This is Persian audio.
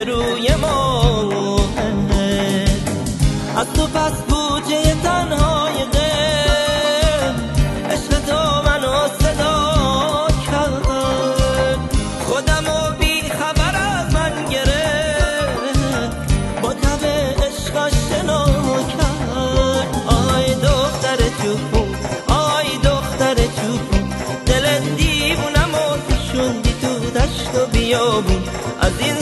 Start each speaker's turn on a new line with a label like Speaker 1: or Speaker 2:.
Speaker 1: روی ما از تو پس کوچه تنهای دل عشق تو منو صدا کرد، خودمو بی خبر از من گرفت، با تب عشقش شنا کرد. آی دختر چوپون، آی دختر چوپون، دل دیوونمو کشوندی تو دشت و بیابون، از این